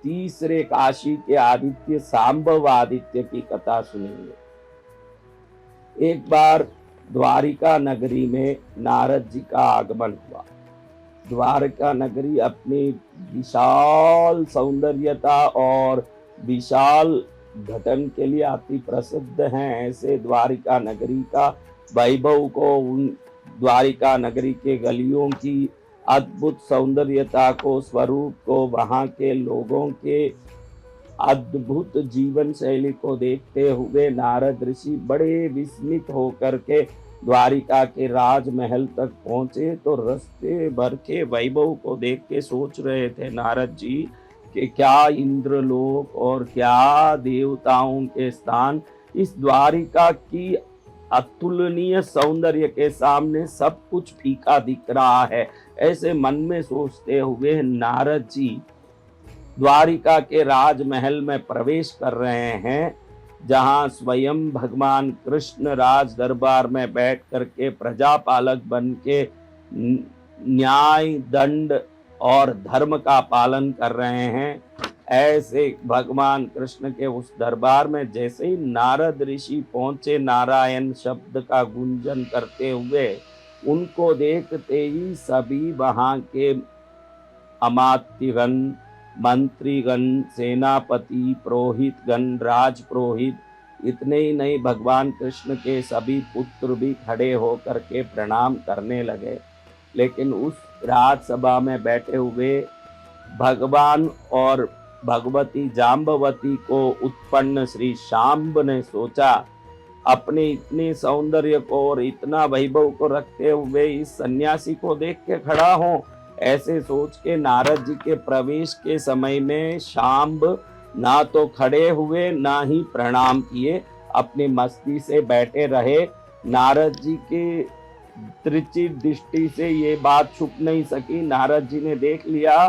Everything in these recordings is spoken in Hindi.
तीसरे काशी के आदित्य सांबव आदित्य की कथा सुनेंगे। एक बार द्वारिका नगरी में नारद जी का आगमन हुआ। द्वारका नगरी अपनी विशाल सौंदर्यता और विशाल घटन के लिए अति प्रसिद्ध है। ऐसे द्वारिका नगरी का वैभव को, उन द्वारिका नगरी के गलियों की अद्भुत सौंदर्यता को, स्वरूप को, वहां के लोगों के अद्भुत जीवन शैली को देखते हुए नारद ऋषि बड़े विस्मित होकर के द्वारिका के राजमहल तक पहुंचे। तो रास्ते भर के वैभव को देख के सोच रहे थे नारद जी कि क्या इंद्रलोक और क्या देवताओं के स्थान इस द्वारिका की अतुलनीय सौंदर्य के सामने सब कुछ फीका दिख रहा है। ऐसे मन में सोचते हुए नारद जी द्वारिका के राजमहल में प्रवेश कर रहे हैं, जहां स्वयं भगवान कृष्ण राज दरबार में बैठ करके प्रजापालक बन के न्याय, दंड और धर्म का पालन कर रहे हैं। ऐसे भगवान कृष्ण के उस दरबार में जैसे ही नारद ऋषि पहुंचे, नारायण शब्द का गुंजन करते हुए, उनको देखते ही सभी वहां के अमात्यगण, मंत्रीगण, सेनापति, पुरोहितगण, राजपुरोहित, इतने ही नहीं भगवान कृष्ण के सभी पुत्र भी खड़े होकर के प्रणाम करने लगे। लेकिन उस राजसभा में बैठे हुए भगवान और भगवती जाम्बवती को उत्पन्न श्री शांब ने सोचा, अपने इतने सौंदर्य को और इतना वैभव को रखते हुए इस सन्यासी को देख के खड़ा हो। ऐसे सोच के नारद जी के प्रवेश के समय में शांब ना तो खड़े हुए ना ही प्रणाम किए, अपनी मस्ती से बैठे रहे। नारद जी के त्रिचित दृष्टि से ये बात छुप नहीं सकी। नारद जी ने देख लिया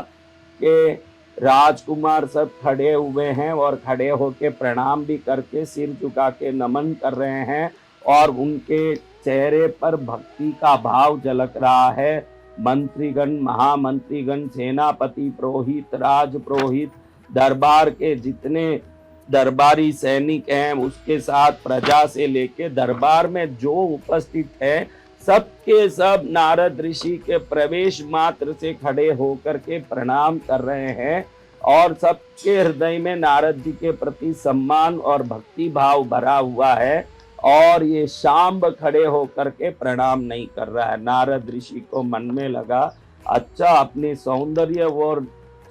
कि राजकुमार सब खड़े हुए हैं और खड़े होके प्रणाम भी करके सिर झुका के नमन कर रहे हैं और उनके चेहरे पर भक्ति का भाव झलक रहा है। मंत्रीगण, महामंत्रीगण, सेनापति, पुरोहित, राजपुरोहित, दरबार के जितने दरबारी सैनिक हैं, उसके साथ प्रजा से लेके दरबार में जो उपस्थित है, सबके सब नारद ऋषि के प्रवेश मात्र से खड़े होकर के प्रणाम कर रहे हैं और सबके हृदय में नारद जी के प्रति सम्मान और भक्ति भाव भरा हुआ है। और ये शांब खड़े होकर के प्रणाम नहीं कर रहा है। नारद ऋषि को मन में लगा, अच्छा, अपने सौंदर्य और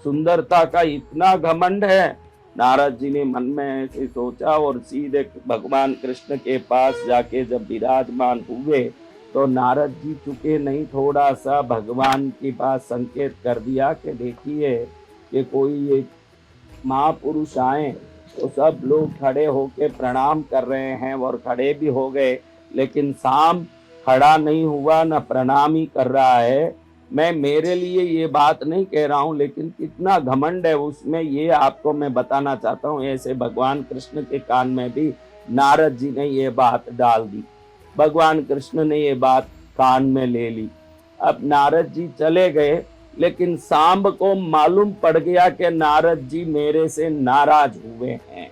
सुंदरता का इतना घमंड है। नारद जी ने मन में ऐसे सोचा और सीधे भगवान कृष्ण के पास जाके जब विराजमान हुए तो नारद जी चुके नहीं, थोड़ा सा भगवान के पास संकेत कर दिया कि देखिए कि कोई एक महापुरुष आए। तो सब लोग खड़े होके प्रणाम कर रहे हैं और खड़े भी हो गए, लेकिन शाम खड़ा नहीं हुआ, न प्रणाम ही कर रहा है। मैं मेरे लिए ये बात नहीं कह रहा हूँ, लेकिन कितना घमंड है उसमें, ये आपको मैं बताना चाहता हूँ। ऐसे भगवान कृष्ण के कान में भी नारद जी ने ये बात डाल दी। भगवान कृष्ण ने ये बात कान में ले ली। अब नारद जी चले गए, लेकिन सांब को मालूम पड़ गया कि नारद जी मेरे से नाराज हुए हैं।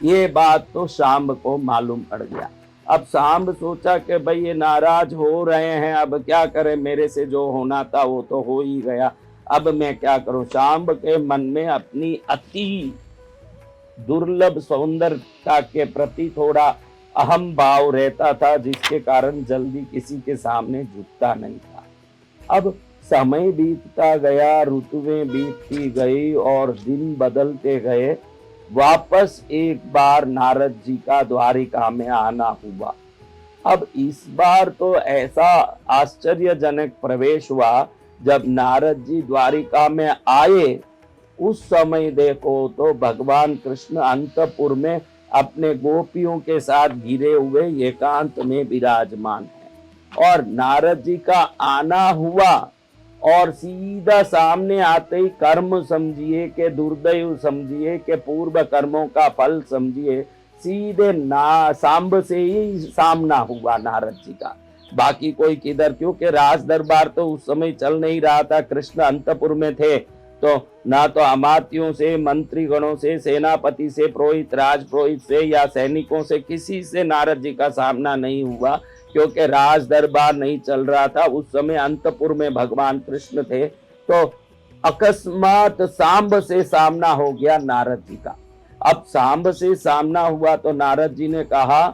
ये बात तो सांब को मालूम पड़ गया। अब सांब सोचा कि भाई ये नाराज हो रहे हैं, अब क्या करें, मेरे से जो होना था वो तो हो ही गया, अब मैं क्या करूं। सांब के मन में अपनी अति दुर्लभ सौंदर्यता के प्रति थोड़ा अहम भाव रहता था, जिसके कारण जल्दी किसी के सामने झुकता नहीं था। अब समय बीतता गया, ऋतुएं बीतती गई और दिन बदलते गए। वापस एक बार नारद जी का द्वारिका में आना हुआ। अब इस बार तो ऐसा आश्चर्यजनक प्रवेश हुआ, जब नारद जी द्वारिका में आए उस समय देखो तो भगवान कृष्ण अंतपुर में अपने गोपियों के साथ घिरे हुए एकांत में विराजमान है। और नारद जी का आना हुआ और सीधा सामने आते ही कर्म समझिए कि दुर्दैव समझिए कि पूर्व कर्मों का फल समझिए, सीधे सांब से ही सामना हुआ नारद जी का। बाकी कोई किधर, क्योंकि राज दरबार तो उस समय चल नहीं रहा था, कृष्ण अंतपुर में थे। तो ना तो अमात्यों से, मंत्रीगणों से, सेनापति से, पुरोहित, राजपुरोहित से या सैनिकों से किसी से नारद जी का सामना नहीं हुआ, क्योंकि राज दरबार नहीं चल रहा था उस समय, अंतपुर में भगवान कृष्ण थे। तो अकस्मात सांब से सामना हो गया नारद जी का। अब सांब से सामना हुआ तो नारद जी ने कहा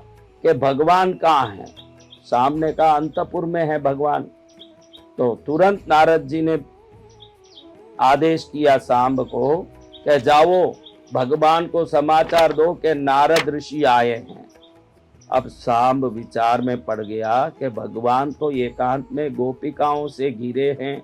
कि भगवान कहाँ हैं? सांब ने कहा अंतपुर में है भगवान। तो तुरंत नारद जी ने आदेश किया सांब को कि जाओ भगवान को समाचार दो कि नारद ऋषि आए हैं। अब सांब विचार में पड़ गया कि भगवान तो एकांत में गोपिकाओं से घिरे हैं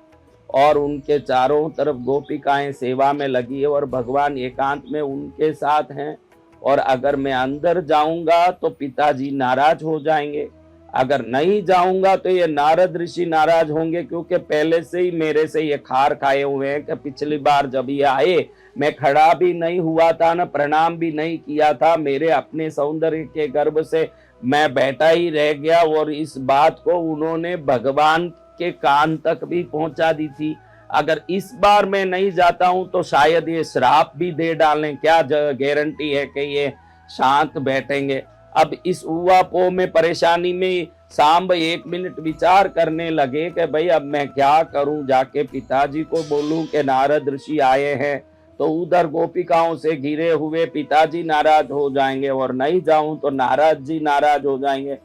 और उनके चारों तरफ गोपिकाएं सेवा में लगी है और भगवान एकांत में उनके साथ हैं, और अगर मैं अंदर जाऊंगा तो पिताजी नाराज हो जाएंगे, अगर नहीं जाऊंगा तो ये नारद ऋषि नाराज होंगे, क्योंकि पहले से ही मेरे से ये खार खाए हुए हैं कि पिछली बार जब ये आए मैं खड़ा भी नहीं हुआ था, ना प्रणाम भी नहीं किया था, मेरे अपने सौंदर्य के गर्भ से मैं बैठा ही रह गया, और इस बात को उन्होंने भगवान के कान तक भी पहुंचा दी थी। अगर इस बार मैं नहीं जाता हूं तो शायद ये श्राप भी दे डालें, क्या गारंटी है कि ये शांत बैठेंगे। अब इस उवापो में, परेशानी में सांब 1 मिनट विचार करने लगे कि भाई अब मैं क्या करूं, जाके पिताजी को बोलूं कि नारद ऋषि आए हैं तो उधर गोपिकाओं से घिरे हुए पिताजी नाराज हो जाएंगे, और नहीं जाऊं तो नारद जी नाराज हो जाएंगे,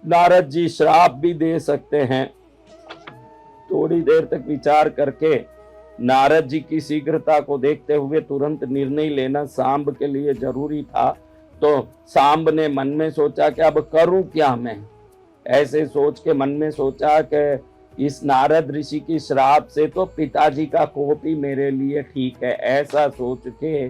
नारद जी श्राप भी दे सकते हैं। थोड़ी देर तक विचार करके नारद जी की शीघ्रता को देखते हुए तुरंत निर्णय लेना सांब के लिए जरूरी था। तो सांब ने मन में सोचा कि अब करूं क्या मैं। ऐसे सोच के मन में सोचा कि इस नारद ऋषि की श्राप से तो पिताजी का कोप ही मेरे लिए ठीक है। ऐसा सोच के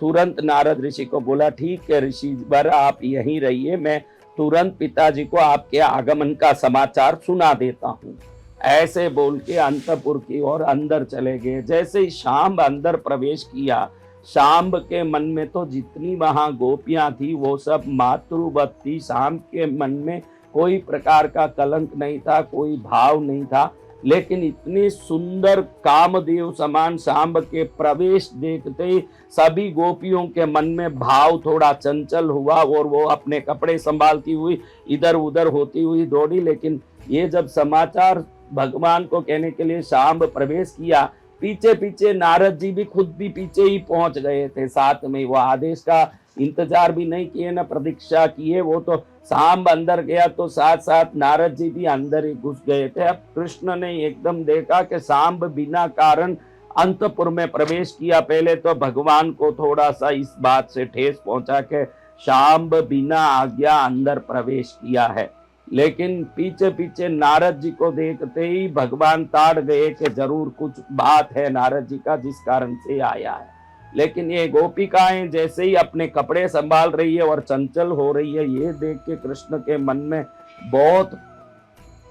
तुरंत नारद ऋषि को बोला, ठीक है ऋषि वर आप यहीं रहिए, मैं तुरंत पिताजी को आपके आगमन का समाचार सुना देता हूँ। ऐसे बोल के अंतपुर की ओर अंदर चले गए। जैसे ही शांब अंदर प्रवेश किया, शांब के मन में तो जितनी वहां गोपियां थी वो सब मातृवत थी। शांब के मन में कोई प्रकार का कलंक नहीं था, कोई भाव नहीं था, लेकिन इतनी सुंदर कामदेव समान शांब के प्रवेश देखते ही सभी गोपियों के मन में भाव थोड़ा चंचल हुआ और वो अपने कपड़े संभालती हुई इधर उधर होती हुई दौड़ी। लेकिन ये जब समाचार भगवान को कहने के लिए शांब प्रवेश किया, पीछे पीछे नारद जी भी खुद भी पीछे ही पहुंच गए थे साथ में। वो आदेश का इंतजार भी नहीं किए, न प्रतीक्षा किए, वो तो सांब अंदर गया तो साथ साथ नारद जी भी अंदर ही घुस गए थे। अब कृष्ण ने एकदम देखा कि सांब बिना कारण अंतपुर में प्रवेश किया। पहले तो भगवान को थोड़ा सा इस बात से ठेस पहुंचा कि सांब बिना आज्ञा अंदर प्रवेश किया है, लेकिन पीछे पीछे नारद जी को देखते ही भगवान ताड़ गए कि जरूर कुछ बात है नारद जी का जिस कारण से आया है। लेकिन ये गोपिकाएं जैसे ही अपने कपड़े संभाल रही है और चंचल हो रही है, ये देख के कृष्ण के मन में बहुत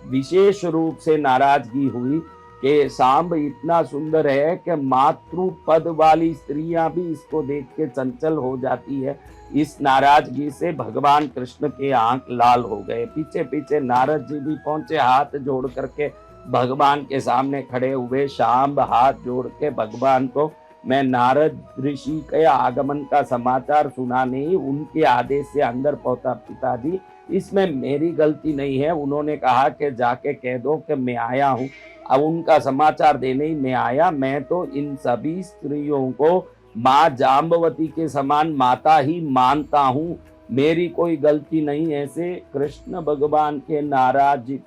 विशेष रूप से नाराजगी हुई कि सांब इतना सुंदर है कि मातृ पद वाली स्त्रियां भी इसको देख के चंचल हो जाती है। इस नाराजगी से भगवान कृष्ण के आंख लाल हो गए। पीछे पीछे नारद जी भी पहुंचे, हाथ जोड़ करके भगवान के सामने खड़े हुए। सांब हाथ जोड़ के भगवान को मैं नारद ऋषि के आगमन का समाचार सुनाने ही उनके आदेश से अंदर पहुंचा पिताजी, इसमें मेरी गलती नहीं है। उन्होंने कहा कि जाके कह दो कि मैं आया हूँ, अब उनका समाचार देने ही मैं आया। मैं तो इन सभी स्त्रियों को माँ जाम्बवती के समान माता ही मानता हूँ, मेरी कोई गलती नहीं। ऐसे कृष्ण भगवान के नाराजगी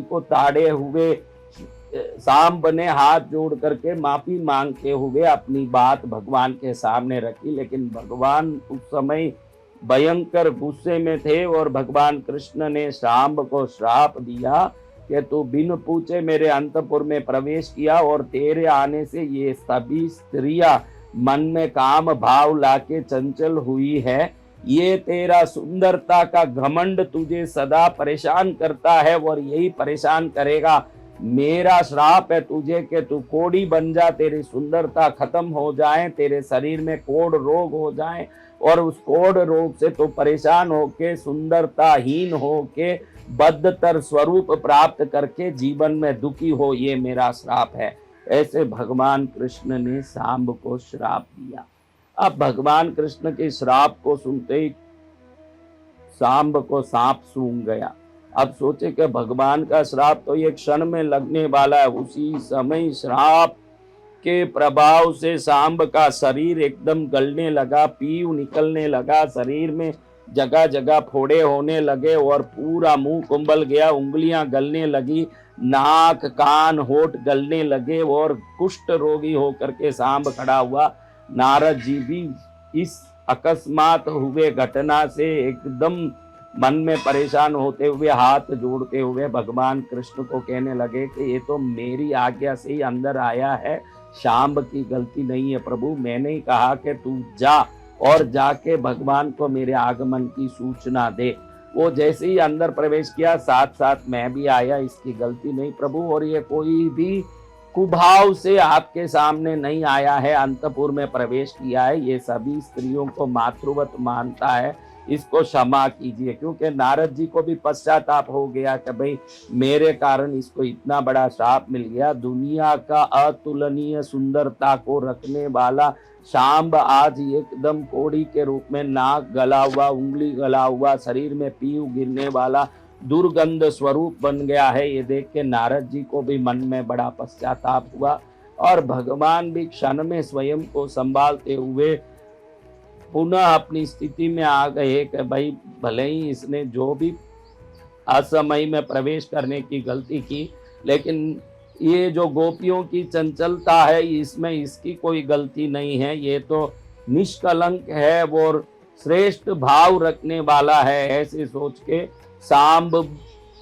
को ताड़े हुए सांब ने हाथ जोड़ करके माफी मांगते हुए अपनी बात भगवान के सामने रखी। लेकिन भगवान उस समय भयंकर गुस्से में थे और भगवान कृष्ण ने सांब को श्राप दिया कि तू बिन पूछे मेरे अंतपुर में प्रवेश किया और तेरे आने से ये सभी स्त्रियां मन में काम भाव लाके चंचल हुई है। ये तेरा सुंदरता का घमंड तुझे सदा परेशान करता है और यही परेशान करेगा। मेरा श्राप है तुझे कि तू कोढ़ी बन जा, तेरी सुंदरता खत्म हो जाए, तेरे शरीर में कोढ़ रोग हो जाए और उस कोढ़ रोग से तू परेशान होके सुंदरताहीन होके बदतर स्वरूप प्राप्त करके जीवन में दुखी हो, ये मेरा श्राप है। ऐसे भगवान कृष्ण ने सांब को श्राप दिया। अब भगवान कृष्ण के श्राप को सुनते ही सांब को सांप सूंघ गया। अब सोचे कि भगवान का श्राप तो ये क्षण में लगने वाला है। उसी समय श्राप के प्रभाव से सांब का शरीर एकदम गलने लगा, पीऊ निकलने लगा, शरीर में जगह जगह फोड़े होने लगे और पूरा मुंह कुंबल गया, उंगलियां गलने लगी, नाक कान होठ गलने लगे और कुष्ठ रोगी होकर के सांब खड़ा हुआ। नारद जी भी इस अकस्मात हुए घटना से एकदम मन में परेशान होते हुए हाथ जोड़ते हुए भगवान कृष्ण को कहने लगे कि ये तो मेरी आज्ञा से ही अंदर आया है, सांब की गलती नहीं है प्रभु। मैंने ही कहा कि तू जा और जाके भगवान को मेरे आगमन की सूचना दे। वो जैसे ही अंदर प्रवेश किया, साथ साथ मैं भी आया, इसकी गलती नहीं प्रभु। और ये कोई भी कुभाव से आपके सामने नहीं आया है, अंतपुर में प्रवेश किया है, ये सभी स्त्रियों को मातृवत मानता है, इसको क्षमा कीजिए। क्योंकि नारद जी को भी पश्चाताप हो गया कि भाई मेरे कारण इसको इतना बड़ा श्राप मिल गया। दुनिया का अतुलनीय सुंदरता को रखने वाला सांब आज एकदम कोड़ी के रूप में नाक गला हुआ, उंगली गला हुआ, शरीर में पीऊ गिरने वाला दुर्गंध स्वरूप बन गया है। ये देख के नारद जी को भी मन में बड़ा पश्चाताप हुआ और भगवान भी क्षण में स्वयं को संभालते हुए पुनः अपनी स्थिति में आ गए कि भाई भले ही इसने जो भी असमय में प्रवेश करने की गलती की, लेकिन ये जो गोपियों की चंचलता है इसमें इसकी कोई गलती नहीं है, ये तो निष्कलंक है और श्रेष्ठ भाव रखने वाला है। ऐसे सोच के सांब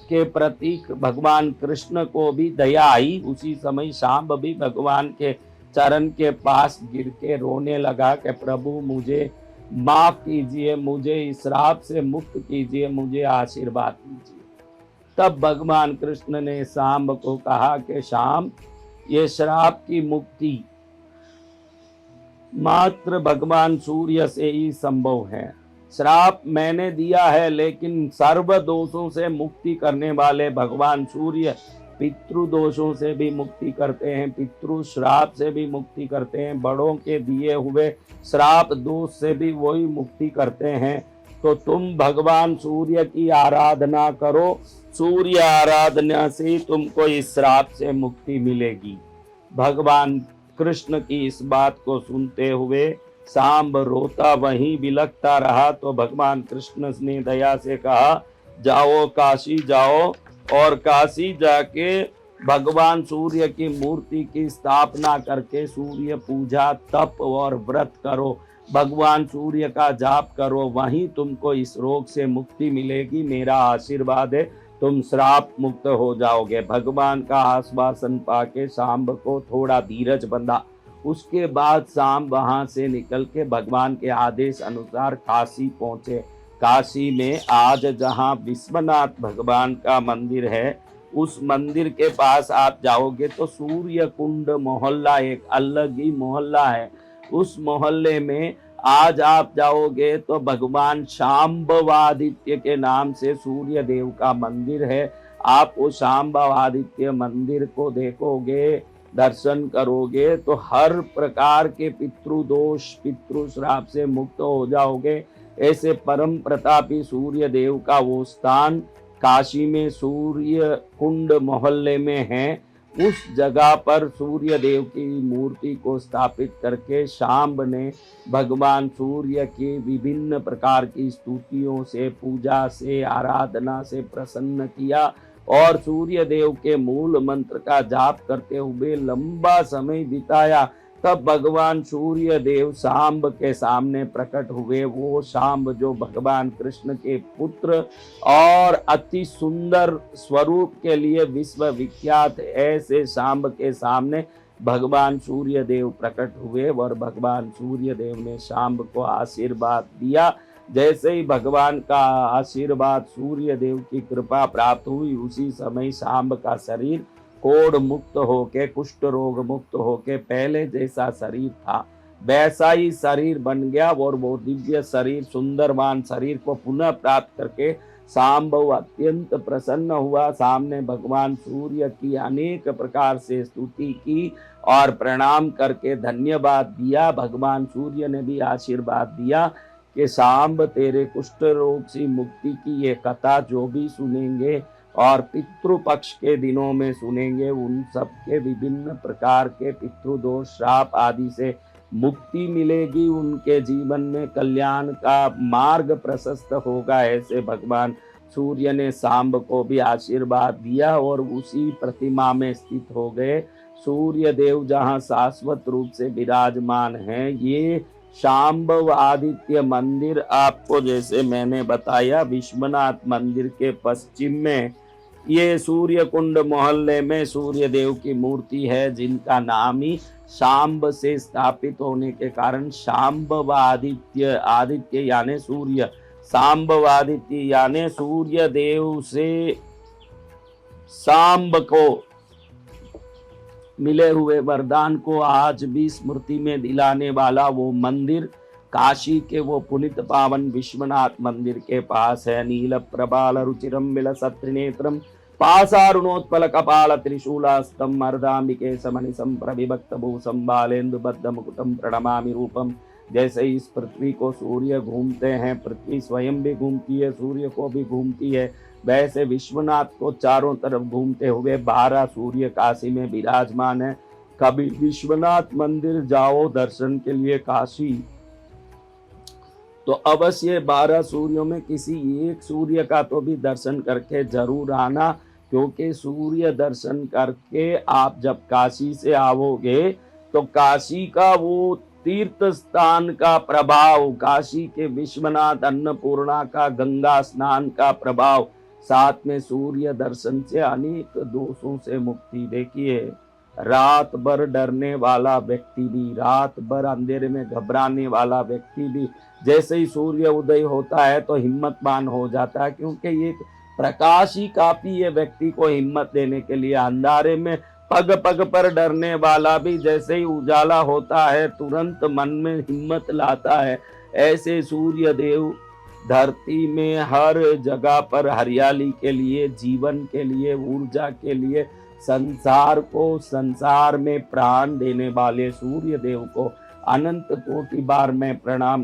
के प्रति भगवान कृष्ण को भी दया आई। उसी समय सांब भी भगवान के चरण के पास गिर के रोने लगा कि प्रभु मुझे माफ कीजिए, मुझे इस श्राप से मुक्त कीजिए, मुझे आशीर्वाद दीजिए। तब भगवान कृष्ण ने सांब को कहा कि शाम, ये श्राप की मुक्ति मात्र भगवान सूर्य से ही संभव है। श्राप मैंने दिया है, लेकिन सर्व दोषों से मुक्ति करने वाले भगवान सूर्य पितृ दोषों से भी मुक्ति करते हैं, पितृ श्राप से भी मुक्ति करते हैं, बड़ों के दिए हुए श्राप दोष से भी वही मुक्ति करते हैं। तो तुम भगवान सूर्य की आराधना करो, सूर्य आराधना से तुमको इस श्राप से मुक्ति मिलेगी। भगवान कृष्ण की इस बात को सुनते हुए सांब रोता वहीं बिलखता रहा। तो भगवान कृष्ण ने दया से कहा, जाओ काशी जाओ और काशी जाके भगवान सूर्य की मूर्ति की स्थापना करके सूर्य पूजा तप और व्रत करो, भगवान सूर्य का जाप करो, वहीं तुमको इस रोग से मुक्ति मिलेगी। मेरा आशीर्वाद है, तुम श्राप मुक्त हो जाओगे। भगवान का आश्वासन पाके सांब को थोड़ा धीरज बंधा। उसके बाद सांब वहां से निकल के भगवान के आदेश अनुसार काशी पहुंचे। काशी में आज जहां विश्वनाथ भगवान का मंदिर है, उस मंदिर के पास आप जाओगे तो सूर्य कुंड मोहल्ला एक अलग ही मोहल्ला है। उस मोहल्ले में आज आप जाओगे तो भगवान शांबवादित्य के नाम से सूर्य देव का मंदिर है। आप उस शांबवादित्य मंदिर को देखोगे, दर्शन करोगे तो हर प्रकार के पितृदोष पितृ श्राप से मुक्त हो जाओगे। ऐसे परम प्रतापी सूर्य देव का वो स्थान काशी में सूर्य कुंड मोहल्ले में है। उस जगह पर सूर्य देव की मूर्ति को स्थापित करके सांब ने भगवान सूर्य के विभिन्न प्रकार की स्तुतियों से, पूजा से, आराधना से प्रसन्न किया और सूर्य देव के मूल मंत्र का जाप करते हुए लंबा समय बिताया। तब भगवान सूर्य देव सांब के सामने प्रकट हुए। वो सांब जो भगवान कृष्ण के पुत्र और अति सुंदर स्वरूप के लिए विश्व विख्यात, ऐसे सांब के सामने भगवान सूर्य देव प्रकट हुए और भगवान सूर्य देव ने सांब को आशीर्वाद दिया। जैसे ही भगवान का आशीर्वाद, सूर्य देव की कृपा प्राप्त हुई, उसी समय सांब का शरीर कोढ़ मुक्त होके, कुष्ठ रोग मुक्त होके पहले जैसा शरीर था वैसा ही शरीर बन गया और वो दिव्य शरीर, सुंदरवान शरीर को पुनः प्राप्त करके सांबव अत्यंत प्रसन्न हुआ, सामने भगवान सूर्य की अनेक प्रकार से स्तुति की और प्रणाम करके धन्यवाद दिया। भगवान सूर्य ने भी आशीर्वाद दिया कि सांब तेरे कुष्ठ रोग से मुक्ति की ये कथा जो भी सुनेंगे और पितृपक्ष के दिनों में सुनेंगे, उन सब के विभिन्न प्रकार के पितृदोष श्राप आदि से मुक्ति मिलेगी, उनके जीवन में कल्याण का मार्ग प्रशस्त होगा। ऐसे भगवान सूर्य ने सांब को भी आशीर्वाद दिया और उसी प्रतिमा में स्थित हो गए। सूर्य देव जहाँ शाश्वत रूप से विराजमान हैं, ये शांबव आदित्य मंदिर आपको जैसे मैंने बताया विश्वनाथ मंदिर के पश्चिम में ये सूर्य कुंड मोहल्ले में सूर्य देव की मूर्ति है, जिनका नाम ही शांब से स्थापित होने के कारण शांबव आदित्य, आदित्य यानी सूर्य, शांबव आदित्य यानी सूर्य देव से सांब को मिले हुए वरदान को आज भी स्मृति में दिलाने वाला वो मंदिर काशी के वो पुनित पावन विश्वनाथ मंदिर के पास है। नील प्रबाल रुचिरम विलसत् त्रिनेत्रम पासारुणोत्पल कपाल त्रिशूलास्तम मर्दाम्बिके समनिसम प्रविभक्त भूषम बालेन्दु बद्ध मुकुटम प्रणमामि रूपम। जैसे इस पृथ्वी को सूर्य घूमते हैं, पृथ्वी स्वयं भी घूमती है, सूर्य को भी घूमती है, वैसे विश्वनाथ को चारों तरफ घूमते हुए 12 सूर्य काशी में विराजमान है। कभी विश्वनाथ मंदिर जाओ दर्शन के लिए काशी, तो अवश्य 12 सूर्यों में किसी एक सूर्य का तो भी दर्शन करके जरूर आना, क्योंकि सूर्य दर्शन करके आप जब काशी से आओगे तो काशी का वो तीर्थ स्थान का प्रभाव, काशी के विश्वनाथ अन्नपूर्णा का गंगा स्नान का प्रभाव, साथ में सूर्य दर्शन से अनेक दोषों से मुक्ति। देखिए, रात भर डरने वाला व्यक्ति भी, रात भर अंधेरे में घबराने वाला व्यक्ति भी, जैसे ही सूर्य उदय होता है तो हिम्मतवान हो जाता है, क्योंकि ये प्रकाश ही काफी है व्यक्ति को हिम्मत देने के लिए। अंधारे में पग पग पर डरने वाला भी जैसे ही उजाला होता है तुरंत मन में हिम्मत लाता है। ऐसे सूर्य देव धरती में हर जगह पर हरियाली के लिए, जीवन के लिए, ऊर्जा के लिए, संसार को, संसार में प्राण देने वाले सूर्य देव को अनंत कोटि बार मैं प्रणाम